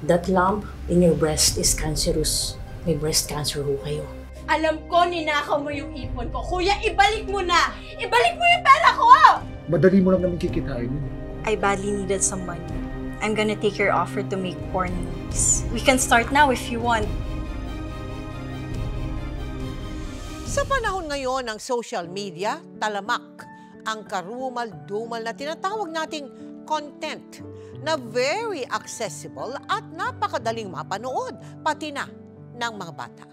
That lump in your breast is cancerous. May breast cancer ho kayo. Alam ko, ninakaw mo yung ipon ko. Kuya, ibalik mo na! Ibalik mo yung pera ko! Madali mo lang naman kikitain yun. I badly needed some money. I'm gonna take your offer to make porn movies. We can start now if you want. Sa panahon ngayon ng social media, talamak ang karumal-dumal na tinatawag nating content na very accessible at napakadaling mapanood, pati na ng mga bata.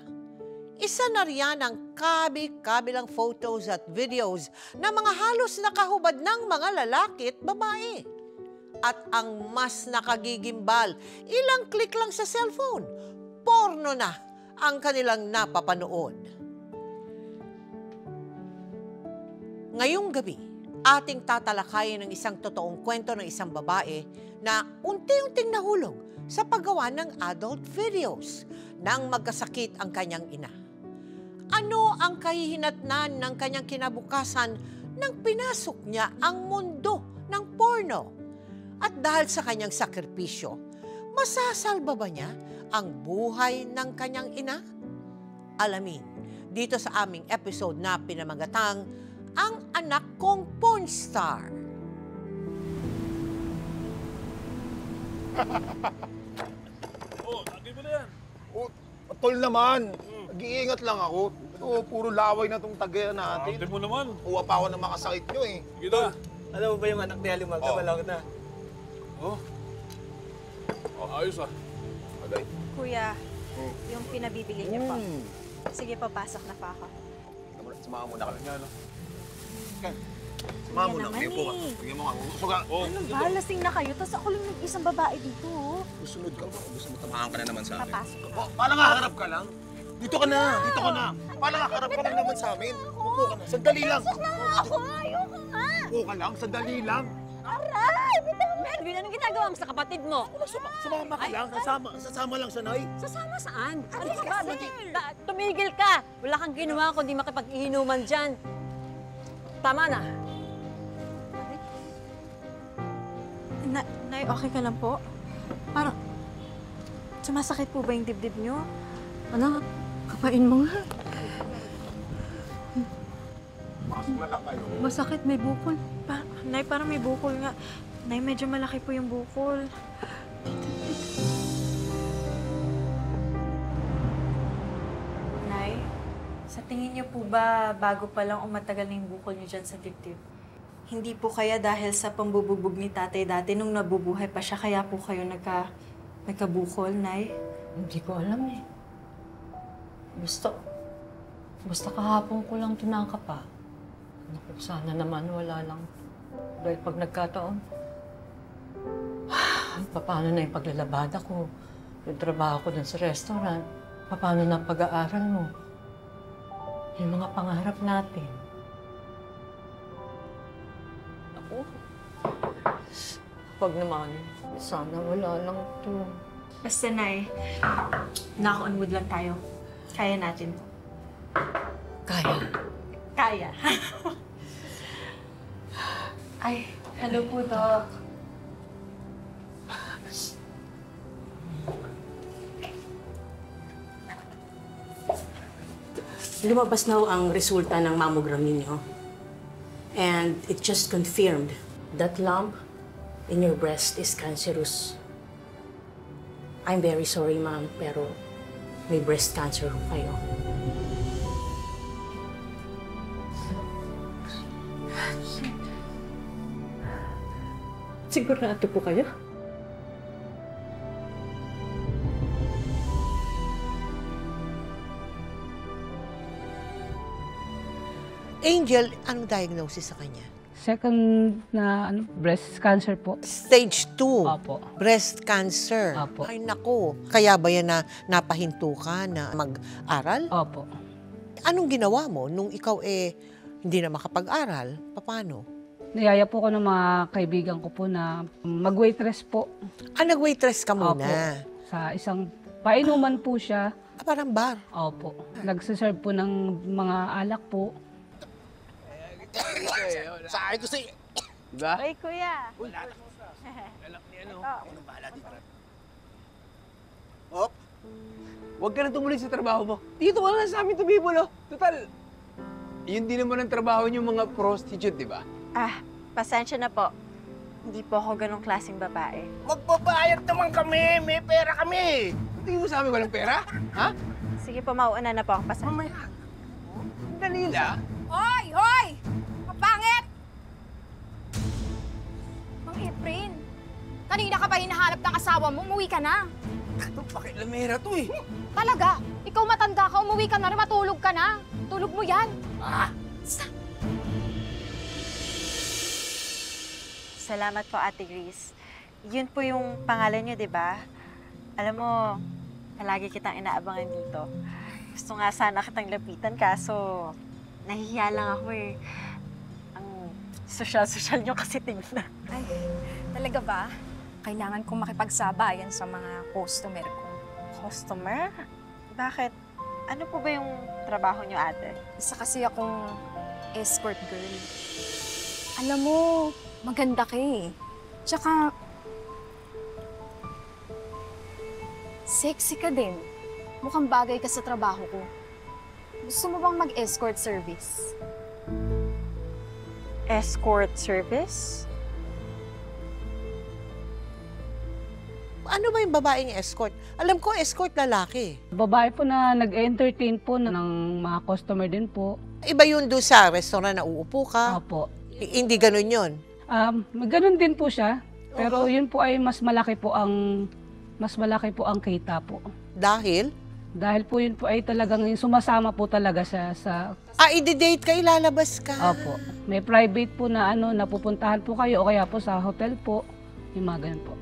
Isa na riyan ang kabi-kabilang photos at videos na mga halos nakahubad ng mga lalaki at babae. At ang mas nakagigimbal, ilang click lang sa cellphone, porno na ang kanilang napapanood. Ngayong gabi, ating tatalakayin ng isang totoong kwento ng isang babae na unti-unting nahulog sa paggawa ng adult videos nang magkasakit ang kanyang ina. Ano ang kahihinatnan ng kanyang kinabukasan nang pinasok niya ang mundo ng porno? At dahil sa kanyang sakripisyo, masasalba ba niya ang buhay ng kanyang ina? Alamin dito sa aming episode na pinamagatang Ang Anak Kong Porn Star. Oh, lagi mo na yan. Oh, tol naman. Nag-iingat lang ako. Ito, puro laway na tong tagayan natin. Arte mo naman. Uwa pa ako ng makasakit nyo eh. Sige na. Alam mo ba yung anak ni Alimag na malaki na? Oh. Oh, ayos ah. Agay. Kuya, yung pinabibili niyo po. Sige, papasok na pa ako. Sumama muna ka lang. Yan ah. Sumama Kuya muna. naman Bigyan mo ka. eh. Bigyan mo ka. Gusto ka. Oh. Ano ba? Lasing na kayo, tapos ako lang nag-isang babae dito. Gusunod ka ba? Gusto mo tamahan ka na naman sa akin. Papasok na. Oh, paano nga harap ka lang? Dito ka na. Dito ka na. Paano nga harap ka lang naman sa amin? Upo ka na. Sandali lang. Ako, ayoko nga. Upo ka lang. Sandali lang. Aray! Melvin, anong ginagawa mo sa kapatid mo? Sumama ka lang. Sasama lang siya, Nay. Sasama saan? Ano ka ba? Tumigil ka! Wala kang ginawa kundi makipag-inuman dyan. Tama na. Nay, okay ka lang po? Parang, sumasakit po ba yung dibdib niyo? Ano? Kapain mo nga. Masakit, may bukol. Nay, parang may bukol nga. Nay, medyo malaki po yung bukol. Nay, sa tingin niyo po ba bago pa lang umatagal na yung bukol niyo dyan sa dibdib? Hindi po kaya dahil sa pambububog ni tatay dati nung nabubuhay pa siya, kaya po kayo nagkabukol, Nay? Hindi ko alam eh. Basta kahapon ko lang tinangka pa. Naku, sana naman wala lang. Dahil pag nagkataon, paano na yung paglalabada ko? Yung trabaho ko dun sa restaurant? Paano na pag-aaral mo? Yung mga pangarap natin. Ako, pag naman, sana wala lang to. Basta, Nay, knock on wood lang tayo. Kaya natin. Kaya. Kaya. Ay, hello po, Doc. Lumabas na ho ang resulta ng mammogram ninyo. And it just confirmed that lump in your breast is cancerous. I'm very sorry, ma'am, pero may breast cancer ho kayo. Sigurado po kayo? Angel, anong diagnosis sa kanya? Second na breast cancer po. Stage 2. Opo. Breast cancer. Opo. Ay, naku. Kaya ba yan na napahinto ka na mag-aral? Opo. Anong ginawa mo nung ikaw hindi na makapag-aral? Paano? Niyaya po ko ng mga kaibigan ko po na mag-waitress po. Nag-waitress ka muna? Opo. Sa isang painuman po siya. Parang bar? Opo. Nagsiserve po ng mga alak po. Sa akin kasi. Diba? Ay, kuya. Alak ni ano. Ako nang bahala dito. Hop? Huwag ka na tumuloy sa trabaho mo. Dito ka lang sa amin tumibol, oh. Total, yun din naman ang trabaho niyo mga prostitute, di ba? Pasensya na po. Hindi po ako ganong klaseng babae. Magbabayad naman kami! May pera kami! Tingin mo sa amin walang pera? Ha? Sige po, mauuna na po ako. Pasensya. Mamaya. Dalila. Hoy! Hoy! Kapangit! Mang Efren, kanina ka pa hinahanap ng asawa mo, umuwi ka na. Ito, pakilamera to eh. Talaga? Ikaw matanda ka, umuwi ka na rin, matulog ka na. Tulog mo yan. Salamat po, Ate Grace. Yun po yung pangalan niyo, di ba? Alam mo, palagi kitang inaabangan dito. Gusto nga sana kitang lapitan, kaso nahihiya lang ako eh. Ang sosyal-sosyal niyo kasi tingnan. Ay, talaga ba? Kailangan kong makipagsabayan sa mga customer ko. Customer? Bakit? Ano po ba yung trabaho niyo, ate? Isa kasi akong escort girl. Alam mo, maganda ka eh. Tsaka, sexy ka din. Mukhang bagay ka sa trabaho ko. Gusto mo bang mag-escort service? Escort service? Ano ba yung babaeng escort? Alam ko, escort lalaki. Babae po na nag-entertain po ng mga customer din po. Iba yun doon sa restaurant na uupo ka. Opo. Hindi ganun yun. Ganun din po siya. Pero yun po ay mas malaki po ang kita po. Dahil? Dahil po yun po ay talagang sumasama po talaga siya sa... I-date ka, ilalabas ka. Opo. May private po na napupuntahan po kayo o kaya po sa hotel po. Yung mga ganun po.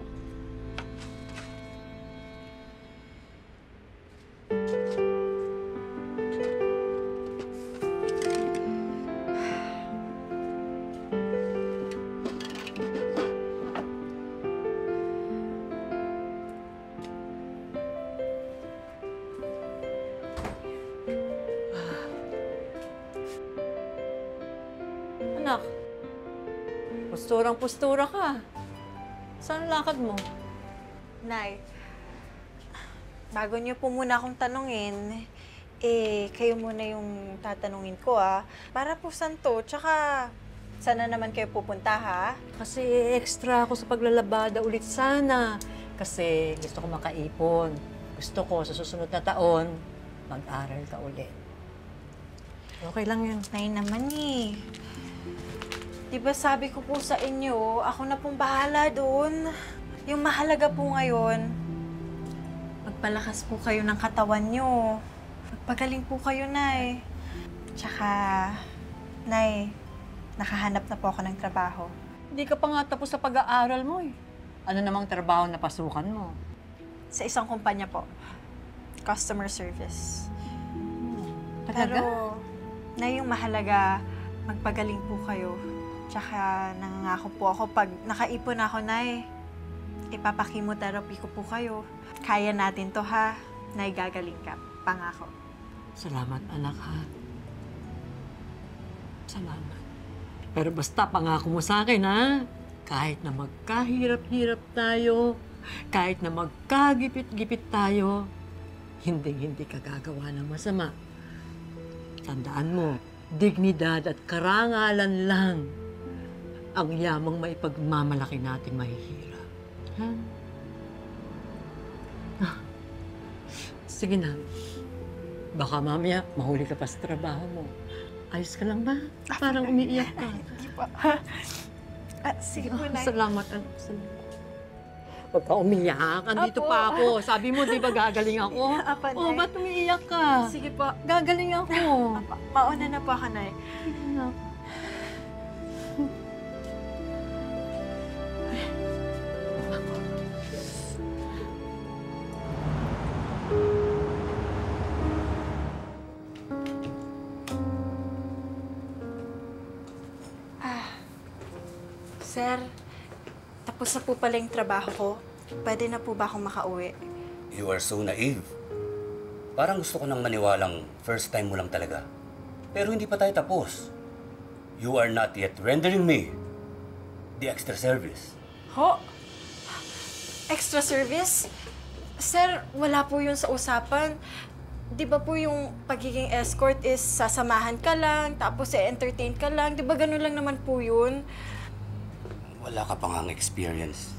Anak, posturang-postura ka. Saan ang lakad mo? Nay, bago niyo po muna akong tanungin, kayo muna yung tatanungin ko, Para po saan to? Tsaka, sana naman kayo pupunta, ha? Kasi extra ako sa paglalabada ulit sana. Kasi gusto ko makaipon. Gusto ko sa susunod na taon, mag-aral ka ulit. Okay lang yun. Nay naman eh. Di ba sabi ko po sa inyo, ako na pong bahala doon. Yung mahalaga po ngayon, magpalakas po kayo ng katawan nyo. Magpagaling po kayo, Nay. Tsaka, Nay, nakahanap na po ako ng trabaho. Hindi ka pa nga tapos sa pag-aaral mo eh. Ano namang trabaho na pasukan mo? Sa isang kumpanya po. Customer service. Talaga? Pero, Nay, yung mahalaga, magpagaling po kayo. Tsaka nangangako po ako pag nakaipon ako, Nay, ipapakimotherapy ko po kayo. Kaya natin to, ha? Nay, gagaling ka. Pangako. Salamat, anak, ha? Salamat. Pero basta pangako mo sa akin, ha? Kahit na magkahirap-hirap tayo, kahit na magkagipit-gipit tayo, hindi ka gagawa ng masama. Tandaan mo, dignidad at karangalan lang ang yamang maipagmamalaki nating mahihirap. Ha? Sige na. Baka mamaya mahuli ka pa sa trabaho mo. Ayos ka lang ba? Parang umiiyak ka. Hindi pa. Sige po, Nay. Salamat, anak. Salamat. Huwag ka umiyak. Andito pa ako. Sabi mo, di ba gagaling ako? Apa, Nay. Oh, ba't umiiyak ka? Sige po. Gagaling ako. Mauna na po ako, Nay. Anak. Sir, tapos na po pala yung trabaho ko. Pwede na po ba akong makauwi? You are so naive. Parang gusto ko nang maniwalang first time mo lang talaga. Pero hindi pa tayo tapos. You are not yet rendering me the extra service. Ho? Extra service? Sir, wala po yun sa usapan. Di ba po yung pagiging escort is sasamahan ka lang, tapos entertain ka lang? Di ba ganun lang naman po yun? Wala ka pang ang experience.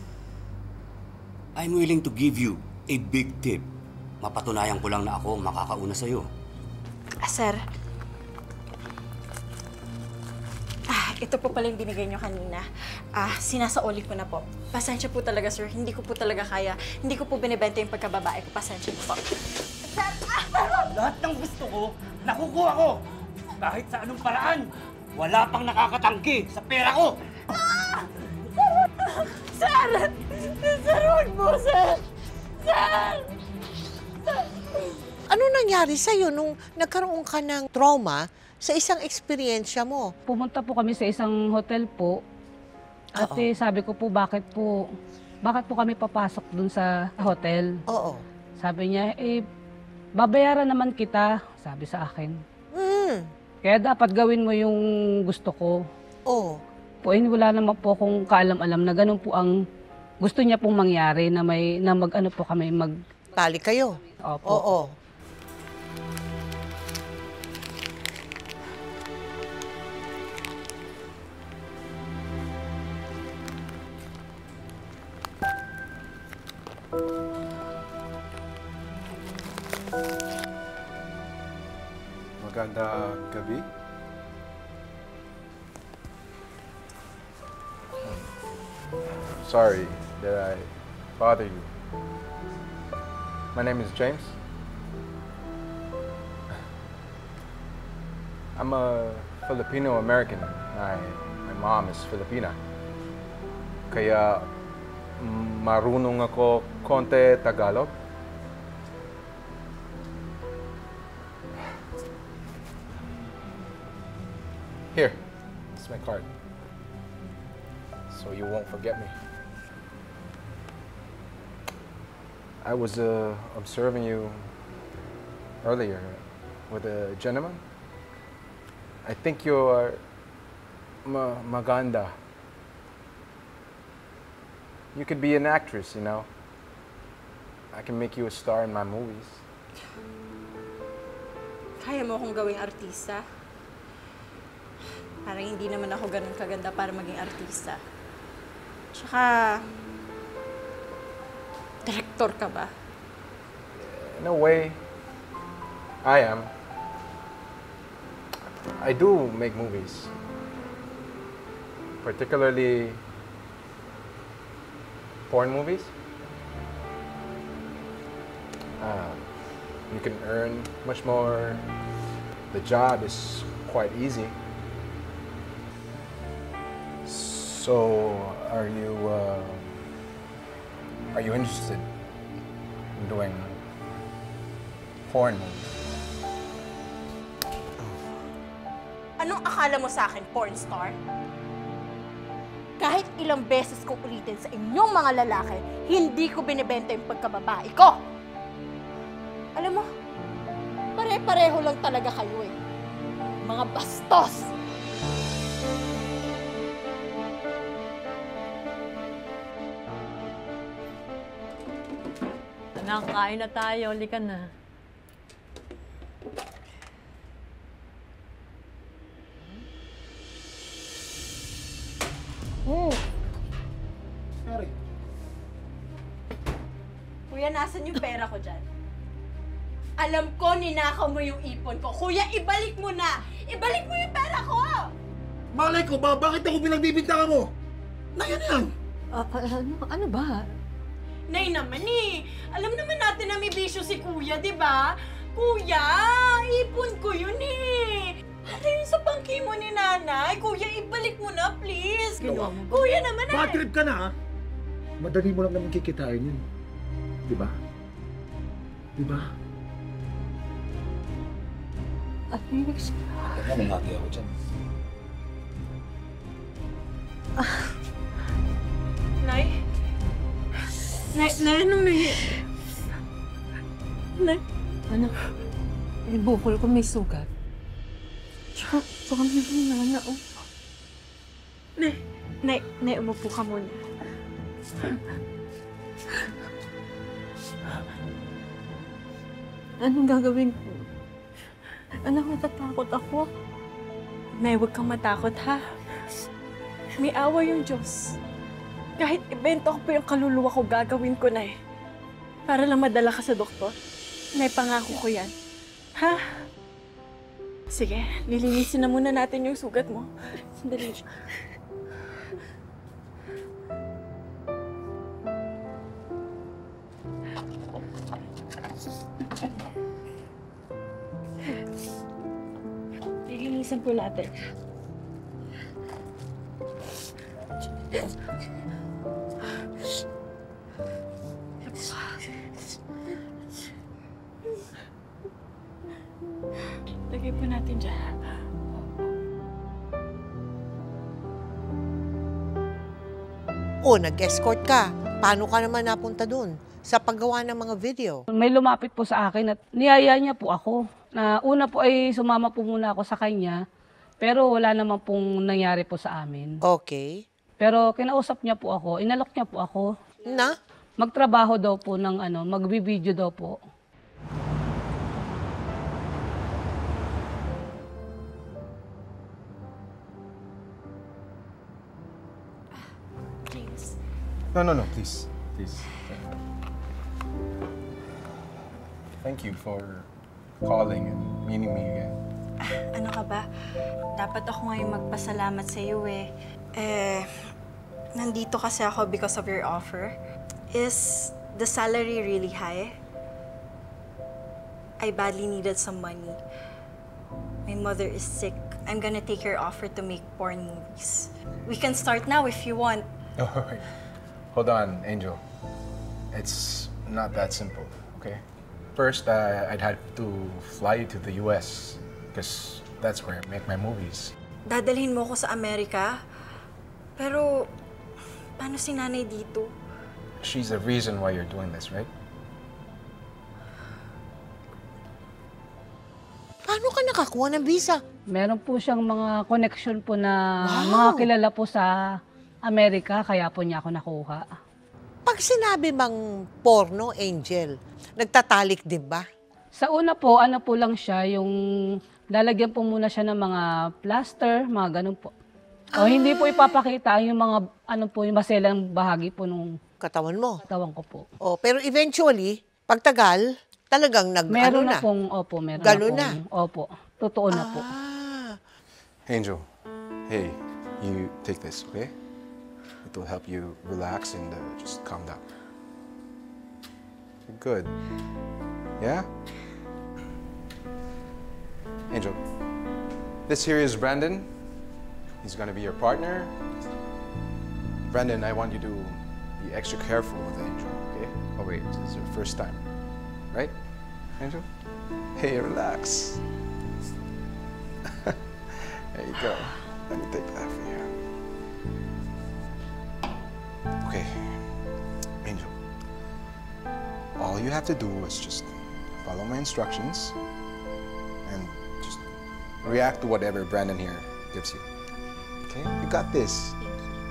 I'm willing to give you a big tip. Mapatunayan ko lang na ako ang makakauna sa'yo. Sir, ito po pala yung binigay nyo kanina. Sinasauli ko na po. Pasensya po talaga, sir. Hindi ko po talaga kaya. Hindi ko po binibenta yung pagkababae ko. Pasensya po. Sir, Lahat ng gusto ko, nakukuha ko. Kahit sa anong paraan, wala pang nakakatanggi sa pera ko. Sir! Sir, huwag mo, sir! Sir! Ano nangyari sa'yo nung nagkaroon ka ng trauma sa isang eksperyensya mo? Pumunta po kami sa isang hotel po. At sabi ko po, bakit po kami papasok dun sa hotel? Oo. Sabi niya, babayaran naman kita, sabi sa akin. Kaya dapat gawin mo yung gusto ko. Oo. Wala naman po akong kaalam-alam na ganun po ang gusto niya pong mangyari na mag-ano po kami, Tali kayo? Opo. Oo. Magandang gabi. Sorry that I bother you. My name is James. I'm a Filipino American. My mom is Filipina. Kaya marunong ako konti Tagalog. Here, this is my card. So you won't forget me. I was observing you earlier with a gentleman. I think you're maganda. You could be an actress, you know. I can make you a star in my movies. Kaya mo akong gawing artista? Parang hindi naman ako ganun kaganda para maging artista. Tsaka, director ka ba? In a way, I am. I do make movies. Particularly porn movies. You can earn much more. The job is quite easy. So, are you interested in doing porn movies? Anong akala mo sa akin, porn star? Kahit ilang beses ko ulitin sa inyong mga lalaki, hindi ko binibenta yung pagkababae ko. Alam mo, pare-pareho lang talaga kayo eh. Mga bastos! Anak, kain na tayo. Halika na. Sorry. Kuya, nasan yung pera ko dyan? Alam ko, ninakaw mo yung ipon ko. Kuya, ibalik mo na! Ibalik mo yung pera ko! Malay ko ba? Bakit ako pinagbibintangan mo? Na yan! Ano ba? Nay naman eh. Alam naman natin na may bisyo si Kuya, di ba? Kuya, ipon ko yun eh. Ano yun sa pangki mo ni Nanay? Kuya, ibalik mo na, please. Kuya naman eh. Bad trip ka na, ha? Madali mo lang naman kikitain yun. Di ba? Di ba? Alex. Mamangati ako dyan. Nay? Nay, anong nangyari? Nay? Ano? Yung bukol ko may sugat. Tsaka meron na oh. Nay, umupo ka muna. Anong gagawin ko? Anak, natatakot ako. Nay, huwag kang matakot, ha? May awa yung Diyos. Kahit ibento ko pa yung kaluluwa ko, gagawin ko, Nay. Para lang madala ka sa doktor. Nay, pangako ko yan. Ha? Sige, lilinisin na muna natin yung sugat mo. Sandali. Lilinisin po natin. Lagay po natin dyan. O, nag-escort ka. Paano ka naman napunta dun sa paggawa ng mga video? May lumapit po sa akin at niyaya niya po ako. Na una po ay sumama po muna ako sa kanya, pero wala naman pong nangyari po sa amin. Okay. Pero kinausap niya po ako, inalok niya po ako. Na? Magtrabaho daw po ng magbi-video daw po. No, please. Please. Thank you for calling and meeting me again. Ano ka ba? Dapat ako ngayon magpasalamat sa iyo eh. Nandito kasi ako because of your offer. Is the salary really high? I badly needed some money. My mother is sick. I'm gonna take your offer to make porn movies. We can start now if you want. Alright. Hold on, Angel. It's not that simple, okay? First, I'd have to fly you to the US because that's where I make my movies. Dadalhin mo ko sa Amerika? Pero, paano si nanay dito? She's the reason why you're doing this, right? Paano ka nakakuha ng visa? Meron po siyang mga connection po na mga kilala po sa Amerika, kaya po niya ako nakuha. Pag sinabi bang porno, Angel, nagtatalik din ba? Sa una po, ano po lang siya, yung lalagyan po muna siya ng mga plaster, mga ganun po. O hindi po ipapakita yung mga, yung maselang bahagi po nung katawan mo. Katawan ko po. Oh, pero eventually, pagtagal, talagang meron na pong, opo, meron ganun na pong, opo, totoo na po. Angel, hey, you take this, okay? It will help you relax and just calm down. You're good. Yeah? Angel, this here is Brandon. He's gonna be your partner. Brandon, I want you to be extra careful with Angel, okay? Oh wait, this is your first time, right? Angel? Hey, relax. There you go. Let me take that for you. Okay, Angel. All you have to do is just follow my instructions and just react to whatever Brandon here gives you. Okay? You got this.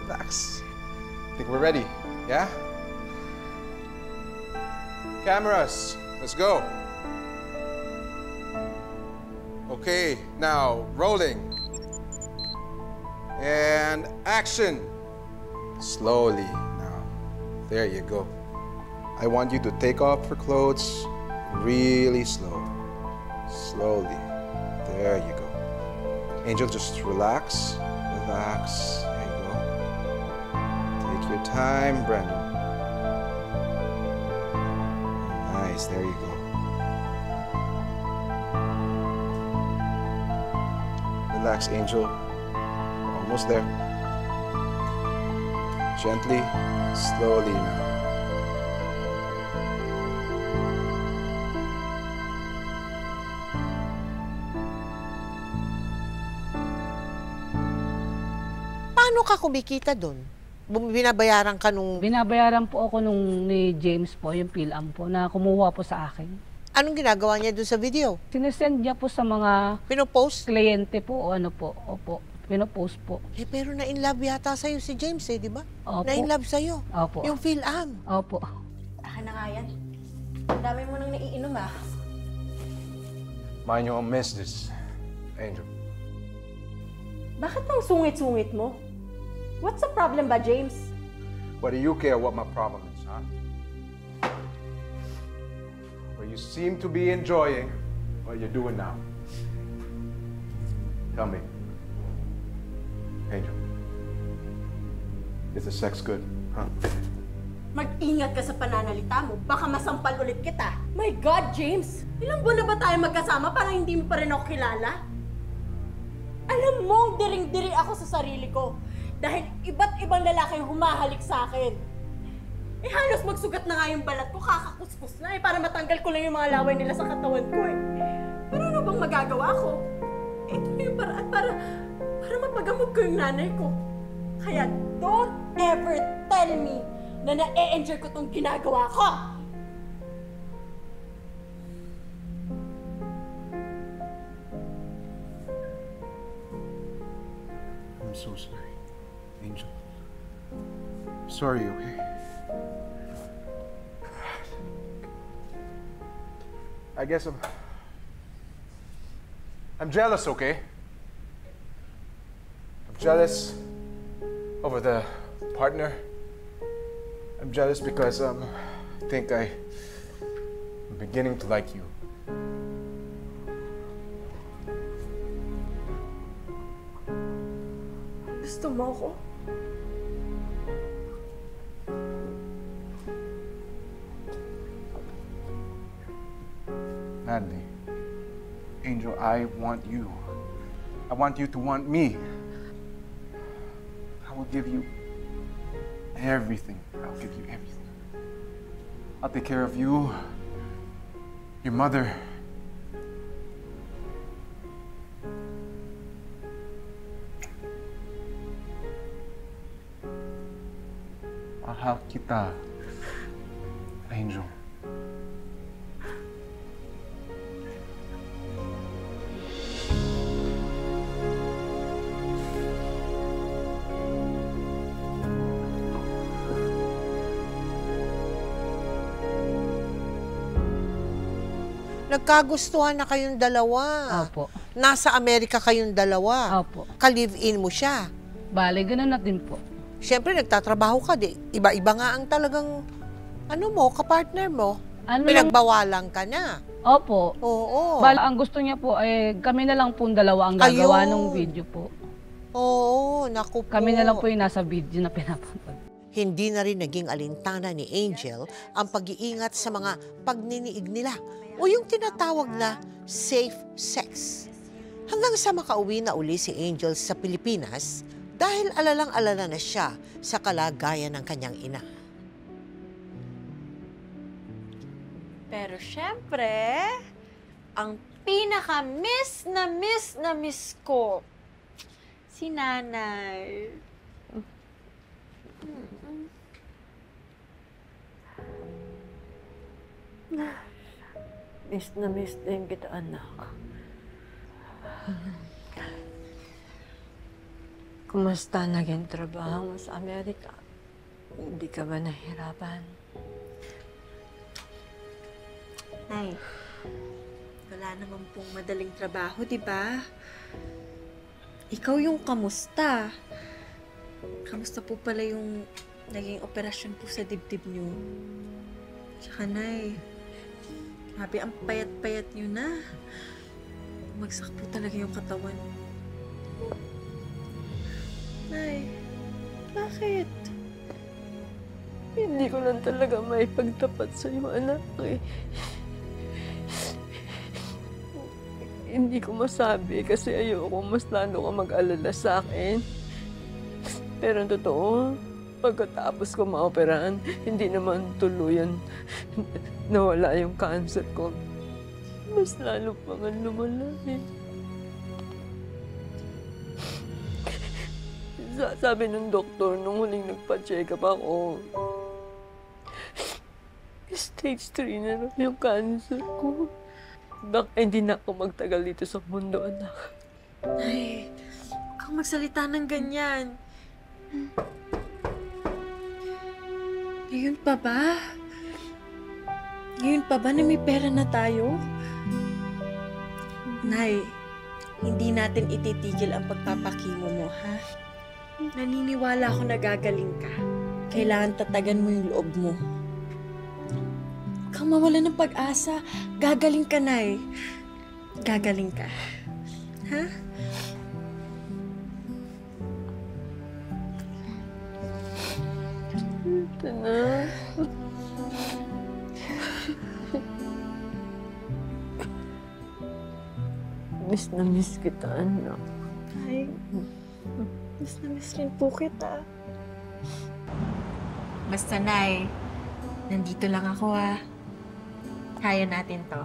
Relax. I think we're ready, yeah? Cameras, let's go. Okay, now rolling. And action. Slowly now. There you go. I want you to take off your clothes really slow. Slowly. There you go. Angel, just relax. Relax. There you go. Take your time, Brandon. Nice. There you go. Relax, Angel. Almost there. Gently, slowly now. Paano ka kumikita doon? Binabayaran ka nung... Binabayaran po ako nung ni James po, yung PhilAm po, na kumuha po sa akin. Anong ginagawa niya doon sa video? Sinesend niya po sa mga... Pinopost? Kliyente po o opo. Pinopost po. Pero na-inlove yata sa'yo si James di ba? Opo. Na-inlove sa'yo. Opo. Yung PhilAm. Opo. Akin na nga yan. Ang dami mo nang naiinom ah. Mind your own business, Angel. Bakit ang sungit-sungit mo? What's the problem ba, James? What do you care what my problem is, huh? Well, you seem to be enjoying what you're doing now. Tell me, Angel, is the sex good, huh? Mag-ingat ka sa pananalita mo. Baka masampal ulit kita. My God, James! Ilang buwan na ba tayo magkasama para hindi mo pa rin ako kilala? Alam mo, diring-diri ako sa sarili ko. Dahil iba't ibang lalaki yung humahalik sa akin. Eh halos magsugat na nga yung balat ko, kakakuskus na para matanggal ko lang yung mga laway nila sa katawan ko eh. Pero ano bang magagawa ko? Ito na yung paraan para mapagamot ko yung nanay ko. Kaya don't ever tell me na na-e-enjoy ko tong ginagawa ko! I'm so sorry, Angel. I'm sorry, okay? I guess I'm jealous, okay? I'm jealous over the partner. I'm jealous because I think I'm beginning to like you. Gusto mo ako? Madly. Angel, I want you. I want you to want me. I will give you everything. I'll give you everything. I'll take care of you, your mother. Mahal kita, Angel. Nagkagustuhan na kayong dalawa. Opo. Nasa Amerika kayong dalawa. Opo. Ka-live-in mo siya. Bale, ganun na din po. Siyempre, nagtatrabaho ka, di. Iba-iba nga ang talagang, kapartner mo. Pinagbawalan ka na. Opo. Oo. Bale, ang gusto niya po, kami na lang po dalawa ang gagawa Ayun. ng video po. Oo, naku po. Kami na lang po yung nasa video na pinapanood. Hindi na rin naging alintana ni Angel ang pag-iingat sa mga pagniniig nila o yung tinatawag na safe sex. Hanggang sa makauwi na uli si Angel sa Pilipinas dahil alalang-alala na siya sa kalagayan ng kanyang ina. Pero syempre, ang pinaka-miss na miss ko, si Nanay. Miss din kita, anak. Kumusta naging trabaho mo sa Amerika? Hindi ka ba nahirapan? Nay, wala naman pong madaling trabaho, di ba? Ikaw yung kamusta? Kamusta po pala yung naging operasyon po sa dibdib niyo? Tsaka, Nay, grabe ang payat-payat niyo na. Bumagsak po talaga yung katawan. Nay, bakit? Hindi ko lang talaga may pagtapat sa'yo, anak. Hindi ko masabi kasi ayoko mas lalo ka mag-alala sa akin. Pero ang totoo, pagkatapos ko maoperahan, hindi naman tuluyan nawala yung cancer ko. Mas lalo pa nga lumala eh. Sabi ng doktor nung huling nagpa-check up ako, stage 3 na raw yung cancer ko. Baka hindi na ako magtagal dito sa mundo, anak. Ay, huwag kang magsalita ng ganyan. Ngayon pa ba? Ngayon pa ba na may pera na tayo? Nay, hindi natin ititigil ang pagpapakimo mo, ha? Naniniwala ako na gagaling ka. Kailangan tatagan mo yung loob mo. Huwag kang mawala ng pag-asa. Gagaling ka, Nay. Gagaling ka. Ha? Ito na. Miss na miss kita, anak. Ay, miss na miss rin po kita. Basta, Nay, nandito lang ako, ha. Kaya natin to.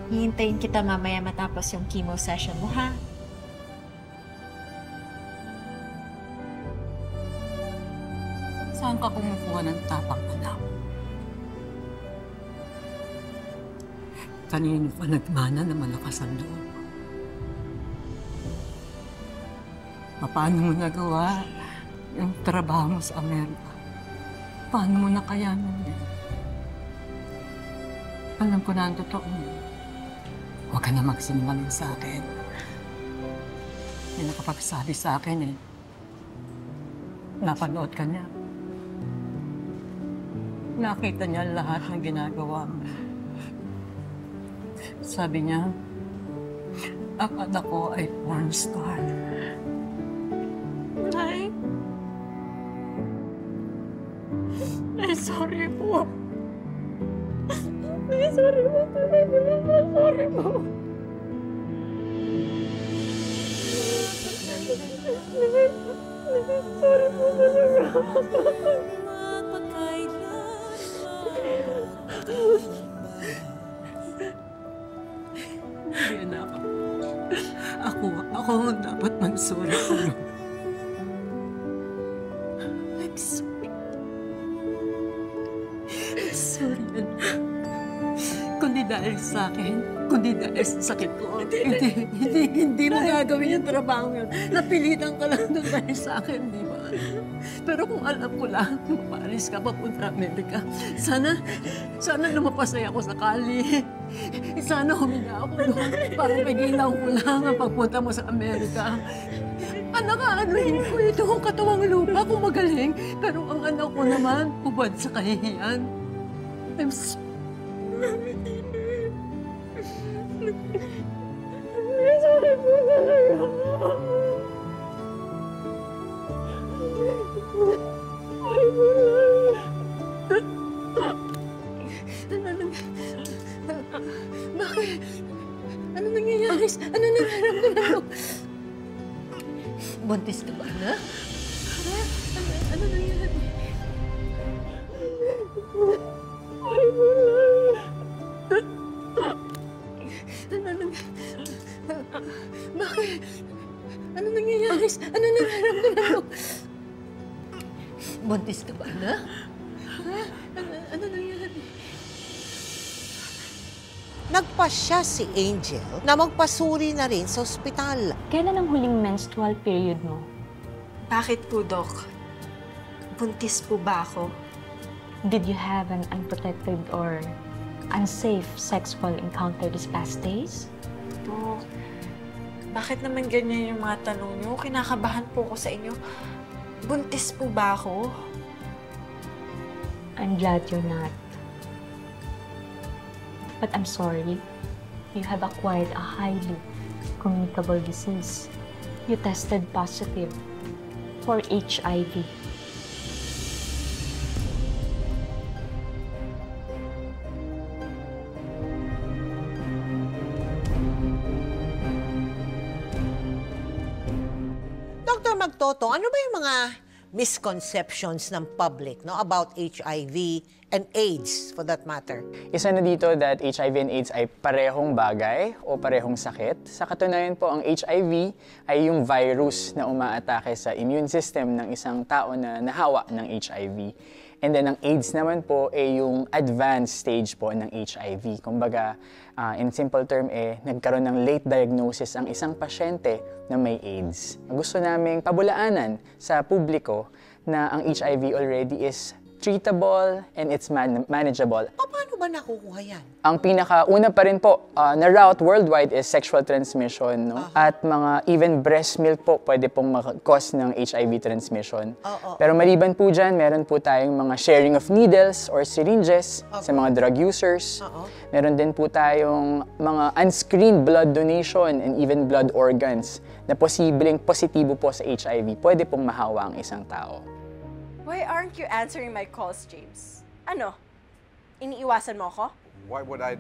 Hihintayin kita mamaya matapos yung chemo session mo, ha? Saan ka kumukuha ng tapang, anak? Kanino ka nagmana na malakas ang loob? Paano mo nagawa yung trabaho mo sa Amerika? Paano mo nakayanan yan? Alam ko na ang totoo. Huwag ka na magsinungaling sa akin. May nakapagsabi sa akin eh. Napanood ka niya. Nakita niya lahat ng ginagawa mo. Sabi niya, ang anak ko ay porn star. Nay? Ay, sorry po. Ay, sorry po. Sorry po. Sorry po talaga. Hindi, anak. Ako ang dapat mag-sorry sa'yo. I'm sorry. Sorry, anak. Kundi dahil sa akin, kundi dahil sa sakit ko. Hindi mo gagawin yung trabaho yun. Napilitan ka lang doon dahil sa akin, di ba? Pero kung alam ko lang, mapalis ka papunta Amerika, sana lumapasay ako sa kali. Sana huminga ako doon para pigilan ko lang ang pagpunta mo sa Amerika. Anak, aanuhin ko itong katawang lupa kung magaling. Pero ang anak ko naman, ubad sa kahihiyan. I'm sorry po talaga. Bakit? Ano nangyayari? Ano nararamdaman mo? Buntis ka ba, na? Ano nangyayari? Bakit? Ano nangyayari? Ano nararamdaman mo? Buntis ka ba, na? Ano nangyayari? Nagpasya si Angel na magpasuri na rin sa ospital. Kailan ang huling menstrual period mo? Bakit po, Doc? Buntis po ba ako? Did you have an unprotected or unsafe sexual encounter these past days? Doc, bakit naman ganyan yung mga tanong niyo? Kinakabahan po ko sa inyo. Buntis po ba ako? I'm glad you're not. But I'm sorry. You have acquired a highly communicable disease. You tested positive for HIV. Dr. Magtoto, ano ba yung mga misconceptions ng public about HIV and AIDS, for that matter? Isa na dito that HIV and AIDS ay parehong bagay o parehong sakit. Sa katunayan po, ang HIV ay yung virus na umaatake sa immune system ng isang tao na nahawa ng HIV. And then ang AIDS naman po ay yung advanced stage po ng HIV. Kumbaga, in simple term, nagkaroon ng late diagnosis ang isang pasyente na may AIDS. Gusto naming pabulaanan sa publiko na ang HIV already is treatable, and it's manageable. Paano ba nakukuha yan? Ang pinakauna pa rin po na route worldwide is sexual transmission, no? At mga even breast milk po pwede pong mag-cause ng HIV transmission. Pero maliban po dyan, meron po tayong mga sharing of needles or syringes sa mga drug users. Meron din po tayong mga unscreened blood donation and even blood organs na posibleng positibo po sa HIV. Pwede pong mahawa ang isang tao. Why aren't you answering my calls, James? Ano? Iniiwasan mo ako? Why would I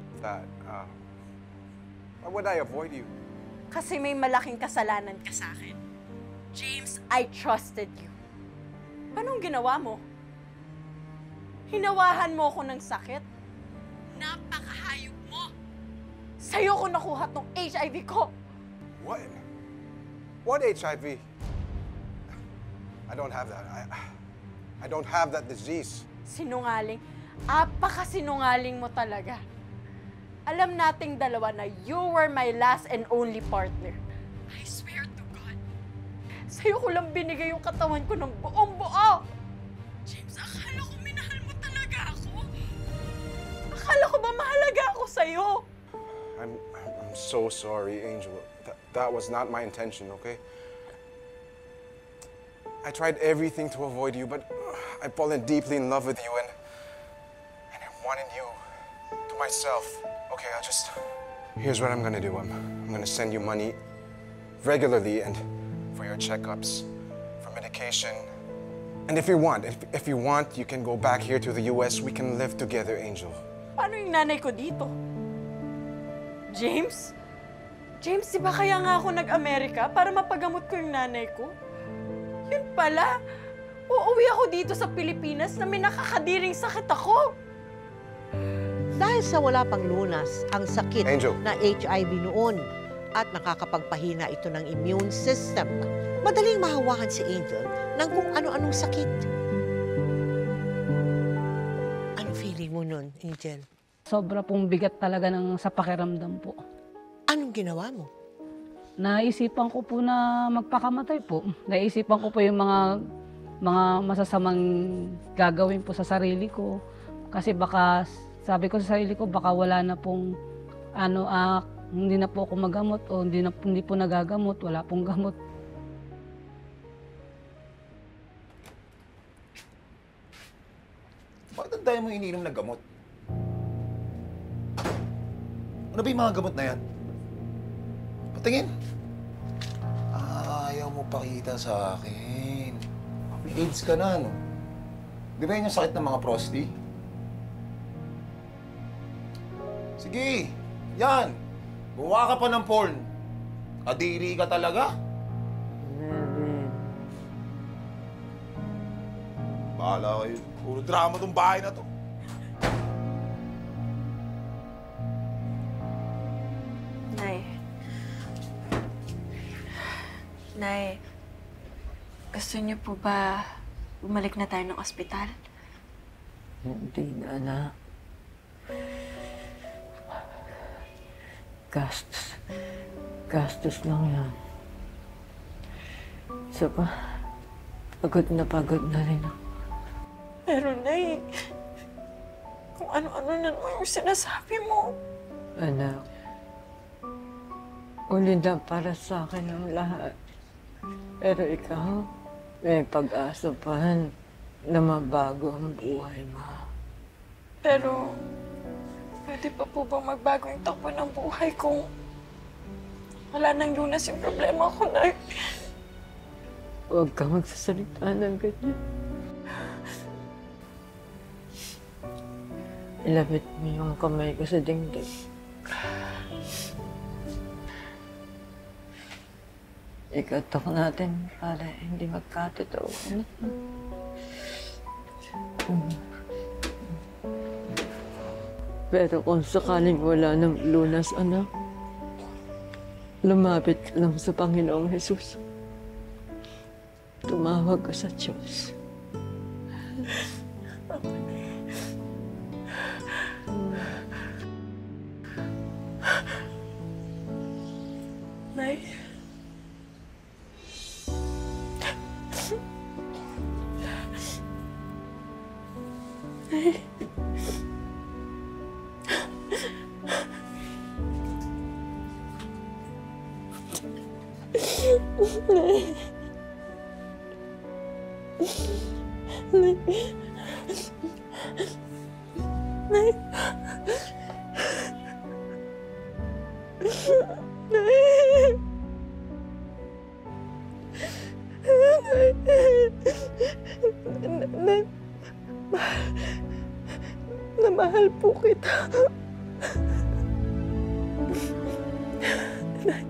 avoid you? Kasi may malaking kasalanan ka sa akin. James, I trusted you. Anong ginawa mo? Hinawahan mo ako ng sakit? Napakahayop mo! Sa'yo ko nakuha tong HIV ko! What? What HIV? I don't have that. I don't have that disease. Sinungaling. Apakasinungaling mo talaga. Alam nating dalawa na you were my last and only partner. I swear to God. Sa'yo ko lang binigay yung katawan ko ng buong buo. James, akala ko minahal mo talaga ako. Akala ko ba mahalaga ako sa'yo? I'm so sorry, Angel. That was not my intention, okay? I tried everything to avoid you, but I've fallen deeply in love with you and I wanted you to myself. Okay, here's what I'm gonna do. I'm gonna send you money regularly and for your checkups, for medication. And if you want, you can go back here to the US. We can live together, Angel. Paano yung nanay ko dito? James? James, di ba kaya nga ako nag-Amerika para mapagamot ko yung nanay ko? Yun pala, uuwi ako dito sa Pilipinas na may nakakadiring sakit ako. Dahil sa wala pang lunas ang sakit Angel. na HIV noon at nakakapagpahina ito ng immune system, madaling mahawakan si Angel ng kung ano-anong sakit. Ano feeling mo nun, Angel? Sobra pong bigat talaga sa pakiramdam po. Anong ginawa mo? Naisipan ko po na magpakamatay po. Naisipan ko po yung mga masasamang gagawin po sa sarili ko. Kasi baka, sabi ko sa sarili ko, baka wala na pong, hindi na po ako magamot o hindi po nagagamot, wala pong gamot. Bakit ang dami mo iniinom na gamot? Ano ba yung mga gamot na yan? Patingin. Ayaw mo pakita sa akin. May AIDS ka na, no? Di ba yun yung sakit ng mga prosti? Sige, yan. Gumawa ka pa ng porn. Kadiri ka talaga. Bahala kayo. Puro drama tong bahay na to. Nay, gusto niyo po ba bumalik na tayo ng ospital? Hindi na, anak. Gastos lang yan. Isa pa, pagod na rin ako. Pero Nay, kung ano-ano na naman yung sinasabi mo. Anak, uli na para sa akin ang lahat. Pero ikaw, may pag-asa pa na mabago ang buhay mo. Pero, pwede pa po bang magbago yung takbo ng buhay kung wala nang lunas yung problema ko, Nay? Huwag ka magsasalita ng ganyan. Ilapit mo yung kamay ko sa dingding. Ikatok natin para hindi magkatotoo. Pero kung sakaling wala ng lunas, anak, lumapit ka lang sa Panginoong Jesus. Tumawag ka sa Diyos. Nay? Mahal po kita. Nay.